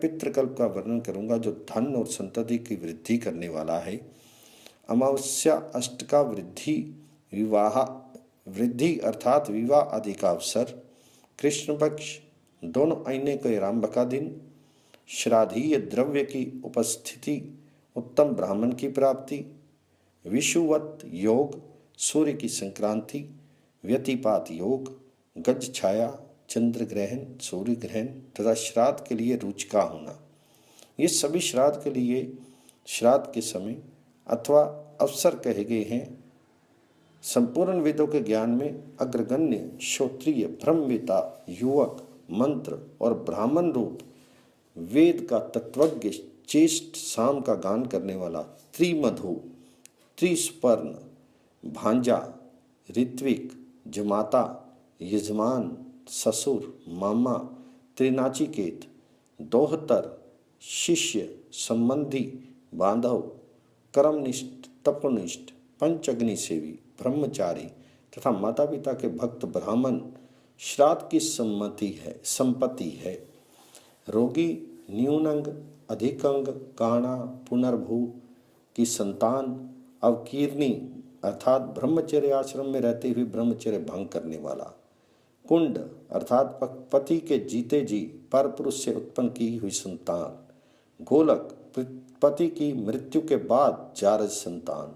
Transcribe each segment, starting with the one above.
पितृकल्प का वर्णन करूंगा जो धन और संतति की वृद्धि करने वाला है। अमावस्या अष्ट का वृद्धि अर्थात विवाह आदि का अवसर। कृष्ण पक्ष दोनों महीने के आरंभ का दिन। श्राद्धीय द्रव्य की उपस्थिति, उत्तम ब्राह्मण की प्राप्ति। विषुवत योग, सूर्य की संक्रांति। व्यतिपात योग, गज छाया, चंद्र ग्रहण, सूर्य ग्रहण तथा श्राद्ध के लिए रुचिका होना। ये सभी श्राद्ध के लिए श्राद्ध के समय अथवा अवसर कहे गए हैं। संपूर्ण वेदों के ज्ञान में अग्रगण्य श्रोत्रिय ब्रह्मवेता युवक मंत्र और ब्राह्मण रूप वेद का तत्वज्ञ चेष्ट साम का गान करने वाला त्रिमधु, त्रिस्पर्ण, भांजा, ऋत्विक, जमाता, यजमान, ससुर, मामा, त्रिनाचिकेत, दोहतर, शिष्य, संबंधी, बांधव, कर्मनिष्ठ, तपनिष्ठ, पंचअग्नि सेवी, ब्रह्मचारी तथा माता पिता के भक्त ब्राह्मण श्राद्ध की संपत्ति है। रोगी, न्यूनंग, अधिकंग, काणा, पुनर्भू की संतान, अवकीर्णी अर्थात ब्रह्मचर्य आश्रम में रहते हुए ब्रह्मचर्य भंग करने वाला। कुंड अर्थात पति के जीते जी पर पुरुष से उत्पन्न की हुई संतान। गोलक पति की मृत्यु के बाद जारज संतान।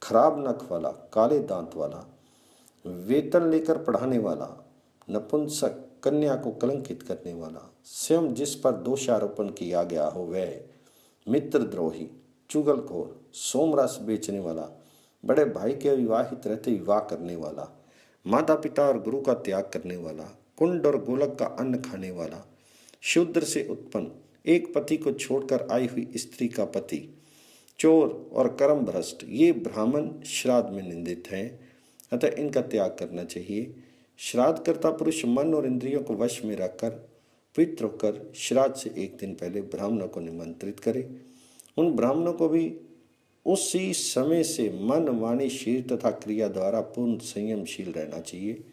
खराब नख वाला, काले दांत वाला, वेतन लेकर पढ़ाने वाला, नपुंसक, कन्या को कलंकित करने वाला, स्वयं जिस पर दोषारोपण किया गया हो वह, मित्रद्रोही, चुगलखोर, सोमरस बेचने वाला, बड़े भाई के अविवाहित रहते विवाह करने वाला, माता पिता और गुरु का त्याग करने वाला, कुंड और गोलक का अन्न खाने वाला, शूद्र से उत्पन्न, एक पति को छोड़कर आई हुई स्त्री का पति, चोर और कर्म भ्रष्ट, ये ब्राह्मण श्राद्ध में निंदित हैं, अतः इनका त्याग करना चाहिए। श्राद्ध करता पुरुष मन और इंद्रियों को वश में रखकर पवित्र होकर श्राद्ध से एक दिन पहले ब्राह्मणों को निमंत्रित करे। उन ब्राह्मणों को भी उसी समय से मन, वाणी, शरीर तथा क्रिया द्वारा पूर्ण संयमशील रहना चाहिए।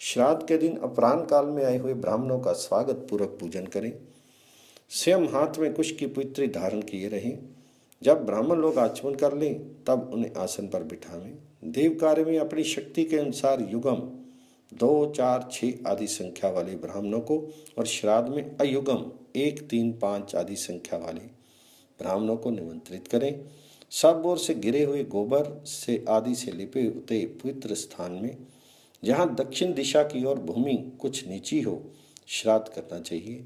श्राद्ध के दिन अपराह्न काल में आए हुए ब्राह्मणों का स्वागत पूर्वक पूजन करें। स्वयं हाथ में कुश की पुत्री धारण किए रहें। जब ब्राह्मण लोग आचमन कर लें तब उन्हें आसन पर बिठावें। देव कार्य में अपनी शक्ति के अनुसार युगम 2, 4, 6 आदि संख्या वाले ब्राह्मणों को और श्राद्ध में अयुगम 1, 3, 5 आदि संख्या वाले ब्राह्मणों को निमंत्रित करें। सब ओर से गिरे हुए गोबर से आदि से लिपे हुए पवित्र स्थान में, जहाँ दक्षिण दिशा की ओर भूमि कुछ नीची हो, श्राद्ध करना चाहिए।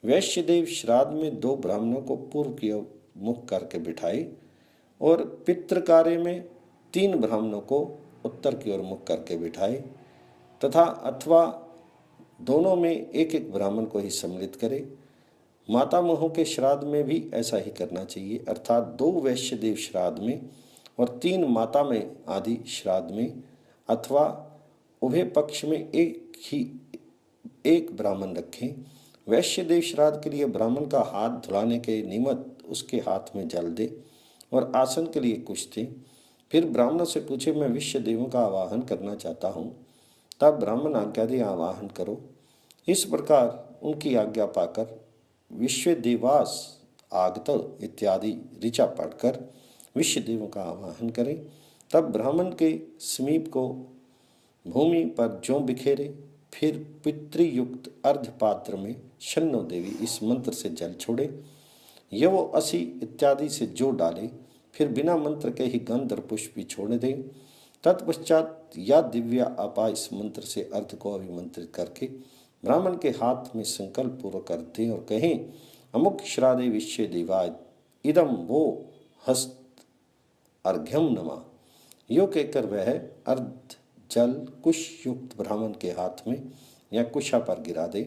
वैश्यदेव श्राद्ध में 2 ब्राह्मणों को पूर्व की ओर मुख करके बिठाए और पितृ कार्य में 3 ब्राह्मणों को उत्तर की ओर मुख करके बिठाए तथा अथवा दोनों में एक एक ब्राह्मण को ही सम्मिलित करे। माता मोहों के श्राद्ध में भी ऐसा ही करना चाहिए, अर्थात 2 वैश्यदेव श्राद्ध में और 3 माता में आदि श्राद्ध में, अथवा उभय पक्ष में एक ब्राह्मण रखें। वैश्यदेव श्राद्ध के लिए ब्राह्मण का हाथ धुलाने के निमित्त उसके हाथ में जल दे और आसन के लिए कुछ दें। फिर ब्राह्मणों से पूछे, मैं विश्व देवों का आवाहन करना चाहता हूँ। तब ब्राह्मण आज्ञा दे, आवाहन करो। इस प्रकार उनकी आज्ञा पाकर विश्व देवास आगत इत्यादि ऋचा पढ़कर विश्व देवों का आवाहन करें। तब ब्राह्मण के समीप को भूमि पर ज्यों बिखेरे। फिर पितृयुक्त अर्धपात्र में शन्नो देवी इस मंत्र से जल छोड़े, यवो असी इत्यादि से जो डाले। फिर बिना मंत्र के ही गंध और पुष्प भी छोड़ दें। तत्पश्चात या दिव्या आपा इस मंत्र से अर्थ को अभिमंत्रित करके ब्राह्मण के हाथ में संकल्प पूर्वक कर दें और कहें, अमुक श्राद्धे विश्व देवाय इदम वो हस्त अर्घ्यम नमा। यो कहकर वह अर्ध जल कुश युक्त ब्राह्मण के हाथ में या कुशा पर गिरा दे।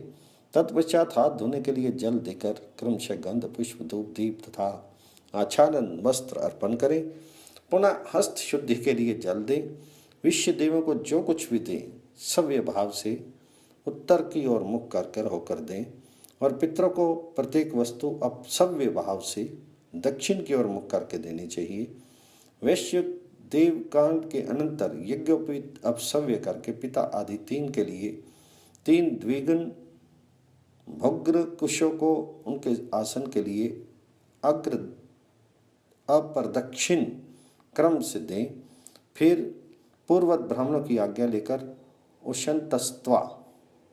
तत्पश्चात हाथ धोने के लिए जल देकर क्रमशः गंध, पुष्प, धूप, दीप तथा आच्छादन वस्त्र अर्पण करें। पुनः हस्त शुद्धि के लिए जल दें। विश्व देवों को जो कुछ भी दें सव्य भाव से उत्तर की ओर मुख कर होकर दें और पितरों को प्रत्येक वस्तु अपसव्य भाव से दक्षिण की ओर मुख करके देनी चाहिए। वैश्य देवकांड के अनंतर यज्ञोपवीत अपसव्य करके पिता आदि 3 के लिए 3 द्विगुण भोग्र कुशों को उनके आसन के लिए अग्र अप्रदक्षिण क्रम से दें। फिर पूर्ववत ब्राह्मणों की आज्ञा लेकर उशंतस्त्वा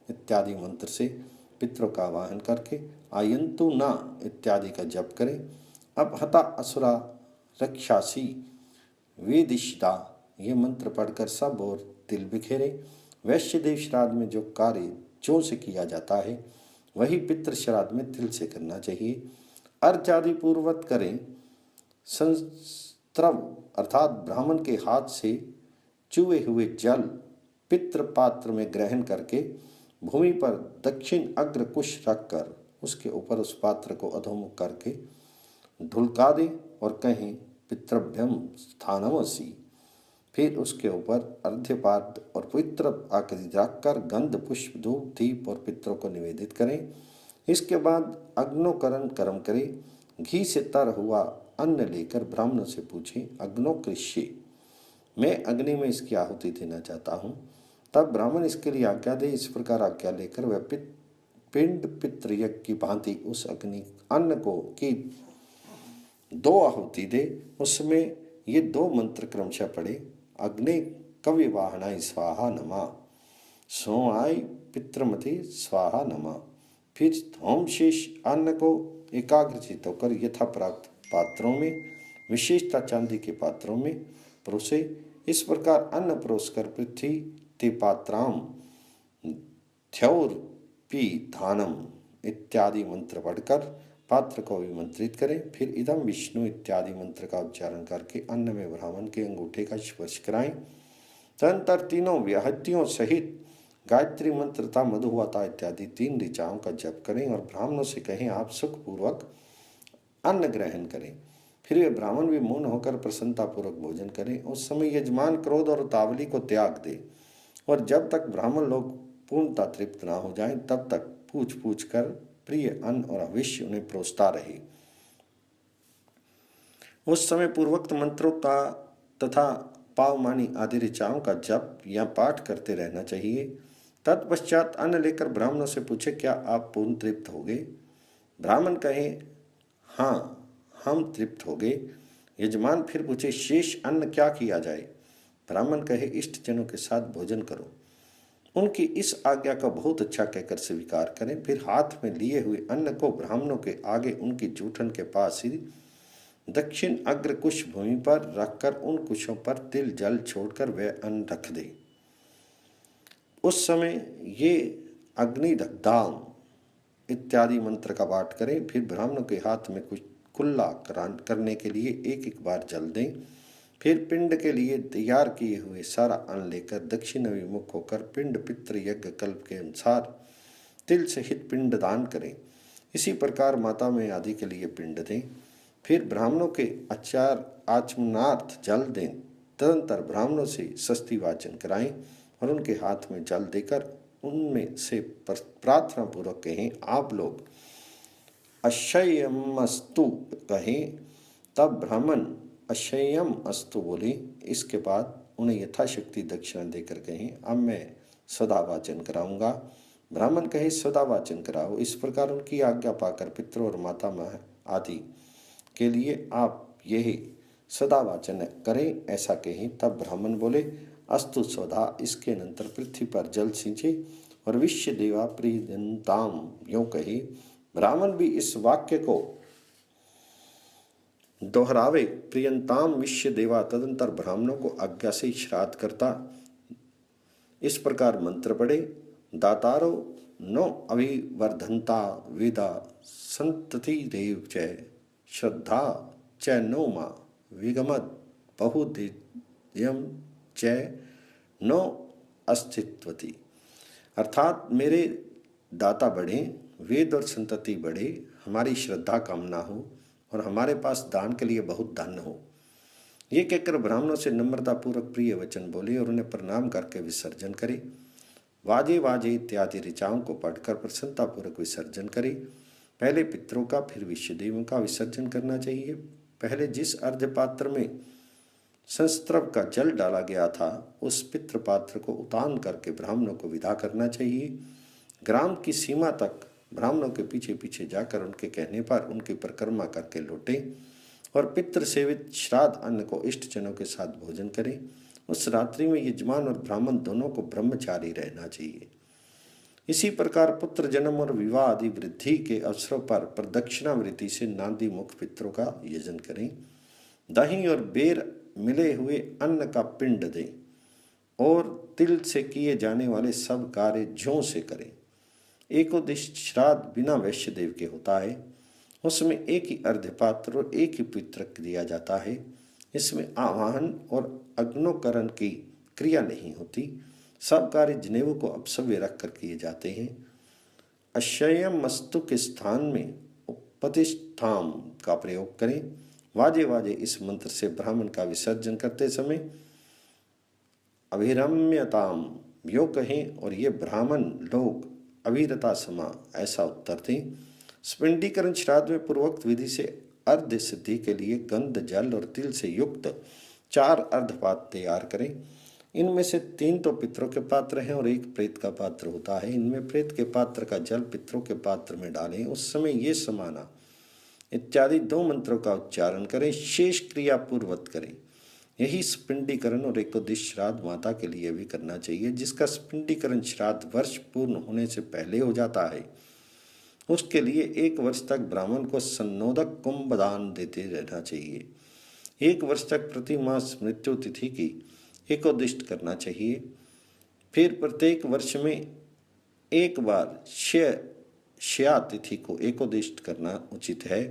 इत्यादि मंत्र से पितरों का आवाहन करके आयंतु न इत्यादि का जप करें। अब हता असुरा रक्षासी वेदिष्टा ये मंत्र पढ़कर सब और तिल बिखेरे। वैश्य देव श्राद्ध में जो कार्य जौ से किया जाता है वही पितृ श्राद्ध में तिल से करना चाहिए। अर्घ आदि पूर्ववत करें। संस्त्रव अर्थात ब्राह्मण के हाथ से चुए हुए जल पितृ पात्र में ग्रहण करके भूमि पर दक्षिण अग्र कुश रखकर उसके ऊपर उस पात्र को अधोमुख करके ढुलका दे और कहें पितृभ्यम स्थानमसि। फिर उसके ऊपर अर्घ्यपाद और पवित्र आकृति रखकर गंध पुष्प धूप दीप और पितरों को निवेदित करें। इसके बाद अग्नोकरण कर्म करें। घी से तर हुआ अन्न लेकर ब्राह्मणों से पूछें अग्नोकृष्य, मैं अग्नि में इसकी आहुति देना चाहता हूँ। तब ब्राह्मण इसके लिए आज्ञा दे। इस प्रकार आज्ञा लेकर वह पिंड पितृयज्ञ की भांति उस अग्नि अन्न को की 2 आहुति दे। उसमें ये 2 मंत्र क्रमशः पढ़े। अग्नि कविवाहनाय स्वाहा नमा, सोआय पितृमते स्वाहा नमा। फिर होम शेष अन्न को एकाग्रचित होकर यथा प्राप्त पात्रों में, विशेषता चांदी के पात्रों में परोसे। इस प्रकार अन्न परोसकर पृथ्वी ते पात्राम ध्यौर्पी धानम इत्यादि मंत्र पढ़कर पात्र को विमंत्रित करें। फिर इदम विष्णु इत्यादि मंत्र का उच्चारण करके अन्न में ब्राह्मण के अंगूठे का स्पर्श कराएं। तदंतर तीनों व्याहतियों सहित गायत्री मंत्र तथा मधुवाता इत्यादि 3 ऋचाओं का जप करें और ब्राह्मणों से कहें आप सुखपूर्वक अन्न ग्रहण करें। फिर वे ब्राह्मण भी मौन होकर प्रसन्नतापूर्वक भोजन करें। उस समय यजमान क्रोध और उतावली को त्याग दे और जब तक ब्राह्मण लोग पूर्णतः तृप्त ना हो जाएं तब तक पूछ पूछ कर प्रिय अन्न और अवश्य उन्हें परोसता रहे। उस समय पूर्वोक्त मंत्रों का तथा पावमानी आदि ऋचाओं का जप या पाठ करते रहना चाहिए। तत्पश्चात अन्न लेकर ब्राह्मणों से पूछे क्या आप पूर्ण तृप्त हो गए? ब्राह्मण कहे हाँ हम तृप्त हो गए। यजमान फिर पूछे शेष अन्न क्या किया जाए? ब्राह्मण कहे इष्ट जनों के साथ भोजन करो। उनकी इस आज्ञा का बहुत अच्छा कहकर स्वीकार करें। फिर हाथ में लिए हुए अन्न को ब्राह्मणों के आगे उनकी जूठन के पास ही दक्षिण अग्र कुश भूमि पर रखकर उन कुशों पर तिल जल छोड़कर वह अन्न रख दे। उस समय ये अग्निदग्धाम इत्यादि मंत्र का पाठ करें। फिर ब्राह्मणों के हाथ में कुछ कुल्ला करने के लिए एक बार जल दें। फिर पिंड के लिए तैयार किए हुए सारा अन्न लेकर दक्षिण अभिमुख होकर पिंड पितृ यज्ञ कल्प के अनुसार तिल सहित पिंड दान करें। इसी प्रकार माता में आदि के लिए पिंड दें। फिर ब्राह्मणों के आचमनार्थ जल दें। तदंतर ब्राह्मणों से सस्ती वाचन कराएं और उनके हाथ में जल देकर उनमें से प्रार्थना पूर्वक कहें आप लोग अशयमस्तु कहें। तब ब्राह्मण अशयम अस्तु बोले। इसके बाद उन्हें यथाशक्ति दक्षिणा देकर कहें अब मैं सदा वाचन कराऊंगा। ब्राह्मण कहे सदा वाचन कराओ। इस प्रकार उनकी आज्ञा पाकर पितरों और माता आदि के लिए आप यही सदा वाचन करें ऐसा कहें। तब ब्राह्मण बोले अस्तु सदा। इसके अनंतर पृथ्वी पर जल सींचे और विश्व देवा प्रियंताम यूं कहे। ब्राह्मण भी इस वाक्य को दोहरावे प्रियंताम विश्व देवा। तदंतर ब्राह्मणों को आज्ञा से श्राद्ध करता। इस प्रकार मंत्र पढ़े दातारो नो अभिवर्धनता वेदा संतति देव च श्रद्धा च नो मा विगमद बहुदियम च नो अस्तित्वति। अर्थात मेरे दाता बढ़े, वेद और संतति बढ़े, हमारी श्रद्धा कामना हो और हमारे पास दान के लिए बहुत धन हो। ये कहकर ब्राह्मणों से नम्रतापूर्वक प्रिय वचन बोले और उन्हें प्रणाम करके विसर्जन करे। वाजे वाजे इत्यादि ऋचाओं को पढ़कर प्रसन्नतापूर्वक विसर्जन करे। पहले पितरों का फिर विश्वदेवों का विसर्जन करना चाहिए। पहले जिस अर्घ्य पात्र में संस्त्रव का जल डाला गया था उस पितृ पात्र को उतान करके ब्राह्मणों को विदा करना चाहिए। ग्राम की सीमा तक ब्राह्मणों के पीछे पीछे जाकर उनके कहने पर उनकी परिक्रमा करके लौटे और पितृ सेवित श्राद्ध अन्न को इष्टजनों के साथ भोजन करें। उस रात्रि में यजमान और ब्राह्मण दोनों को ब्रह्मचारी रहना चाहिए। इसी प्रकार पुत्र जन्म और विवाह आदि वृद्धि के अवसरों पर प्रदक्षिणावृत्ति से नांदी मुख पितरों का यजन करें। दही और बेर मिले हुए अन्न का पिंड दें और तिल से किए जाने वाले सब कार्य ज्यों से करें। एकोदिष्ट श्राद्ध बिना वैश्य देव के होता है। उसमें एक ही अर्घ्यपात्र और एक ही पितृक दिया जाता है। इसमें आवाहन और अग्नोकरण की क्रिया नहीं होती। सब कार्य जनेऊ को अपसव्य रखकर किए जाते हैं। अशयम मस्तु के स्थान में उपतिष्ठाम का प्रयोग करें। वाजे वाजे इस मंत्र से ब्राह्मण का विसर्जन करते समय अभिरम्यताम यो कहें और ये ब्राह्मण लोग अभिरता समा ऐसा उत्तर दें। स्पिंडीकरण श्राद्ध में पूर्वोक्त विधि से अर्ध सिद्धि के लिए गंध जल और तिल से युक्त 4 अर्धपात्र तैयार करें। इनमें से 3 तो पितरों के पात्र हैं और 1 प्रेत का पात्र होता है। इनमें प्रेत के पात्र का जल पितरों के पात्र में डालें। उस समय ये समाना इत्यादि 2 मंत्रों का उच्चारण करें। शेष क्रिया पूर्वत करें। यही स्पिंडीकरण और एकोदिश श्राद्ध माता के लिए भी करना चाहिए। जिसका स्पिंडीकरण श्राद्ध वर्ष पूर्ण होने से पहले हो जाता है, उसके लिए 1 वर्ष तक ब्राह्मण को सन्नोदक कुंभ दान देते रहना चाहिए। 1 वर्ष तक प्रति मास मृत्यु तिथि की एकोदिष्ट करना चाहिए। फिर प्रत्येक वर्ष में 1 बार श्या तिथि को एकोदिष्ट करना उचित है।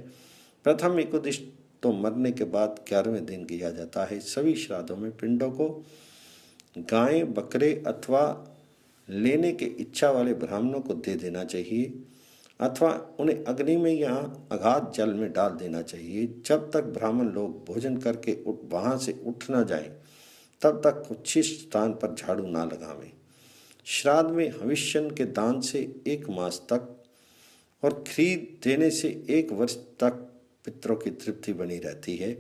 प्रथम एकोदिष्ट तो मरने के बाद 11वें दिन किया जाता है। सभी श्राद्धों में पिंडों को गाय बकरे अथवा लेने के इच्छा वाले ब्राह्मणों को दे देना चाहिए अथवा उन्हें अग्नि में या अगाध जल में डाल देना चाहिए। जब तक ब्राह्मण लोग भोजन करके वहाँ से उठ न जाएं, तब तक उच्छिष्ट स्थान पर झाड़ू ना लगावें। श्राद्ध में हविष्यन के दान से 1 मास तक और खरीद देने से 1 वर्ष तक पितरों की तृप्ति बनी रहती है।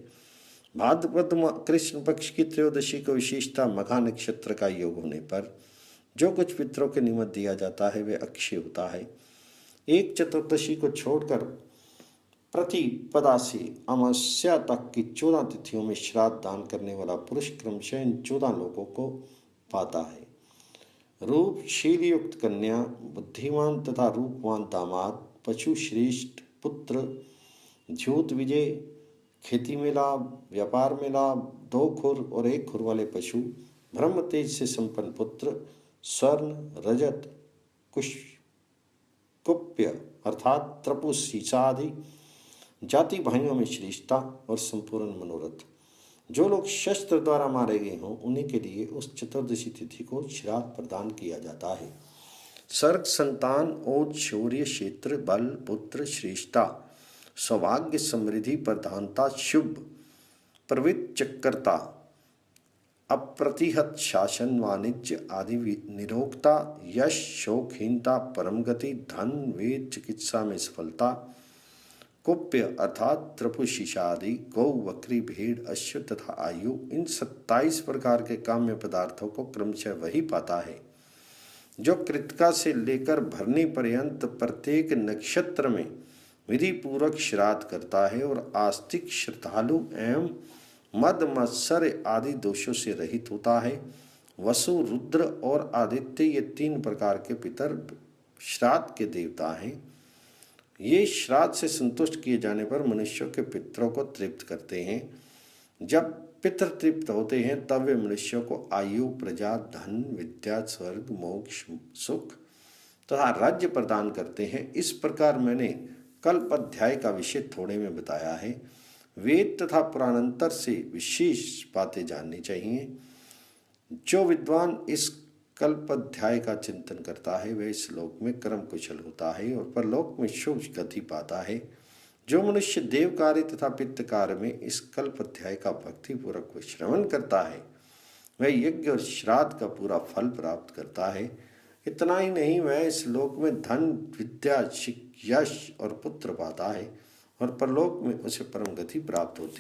भाद्रपद कृष्ण पक्ष की त्रयोदशी को विशेषता मघा नक्षत्र का योग होने पर जो कुछ पितरों के निमित्त दिया जाता है वह अक्षय होता है। 1 चतुर्दशी को छोड़कर प्रतिपदा से अमावस्या तक की 14 तिथियों में श्राद्ध दान करने वाला पुरुष क्रमशः इन 14 लोगों को पाता है। रूपशील युक्त कन्या, बुद्धिमान तथा रूपवान दामाद, पशु श्रेष्ठ पुत्र, ज्योत विजय, खेती में लाभ, व्यापार में लाभ, 2 खुर और 1 खुर वाले पशु, ब्रह्म तेज से संपन्न पुत्र, स्वर्ण रजत कुप्य अर्थात त्रपु सीसा आदि जाति भाइयों में श्रेष्ठता और संपूर्ण मनोरथ। जो लोग शस्त्र द्वारा मारे गए हों उन्हीं के लिए उस चतुर्दशी तिथि को श्राद्ध प्रदान किया जाता है। सर्ग, संतान, ओज, शौर्य, क्षेत्र, बल, पुत्र, श्रेष्ठता, सौभाग्य, समृद्धि, प्रधानता, शुभ, प्रवृत्त, चक्रता, अप्रतिहत शासन, वाणिज्य आदि निरोगता, यश, शोकहीनता, परम गति, धन, वेद, चिकित्सा में सफलता, कुप्य अर्थात त्रपुशिषा आदि, गौ, बकरी, भेड़, अश्व तथा आयु, इन 27 प्रकार के काम्य पदार्थों को क्रमशः वही पाता है जो कृतिका से लेकर भरनी पर्यंत प्रत्येक नक्षत्र में विधि पूर्वक श्राद्ध करता है और आस्तिक, श्रद्धालु एवं मद मत्सर आदि दोषों से रहित होता है। वसु, रुद्र और आदित्य ये 3 प्रकार के पितर श्राद्ध के देवता हैं। ये श्राद्ध से संतुष्ट किए जाने पर मनुष्यों के पितरों को तृप्त करते हैं। जब पितर तृप्त होते हैं तब वे मनुष्यों को आयु, प्रजा, धन, विद्या, स्वर्ग, मोक्ष, सुख तथा राज्य प्रदान करते हैं। इस प्रकार मैंने कल्प अध्याय का विषय थोड़े में बताया है। वेद तथा पुराणांतर से विशेष बातें जाननी चाहिए। जो विद्वान इस कल्प अध्याय का चिंतन करता है वह इस लोक में कर्म कुशल होता है और परलोक में शुभ गति पाता है। जो मनुष्य देव कार्य तथा पितृ कार्य में इस कल्प अध्याय का भक्तिपूर्वक श्रवण करता है वह यज्ञ और श्राद्ध का पूरा फल प्राप्त करता है। इतना ही नहीं, वह इस लोक में धन, विद्या, यश और पुत्र पाता है और परलोक में उसे परम गति प्राप्त होती है।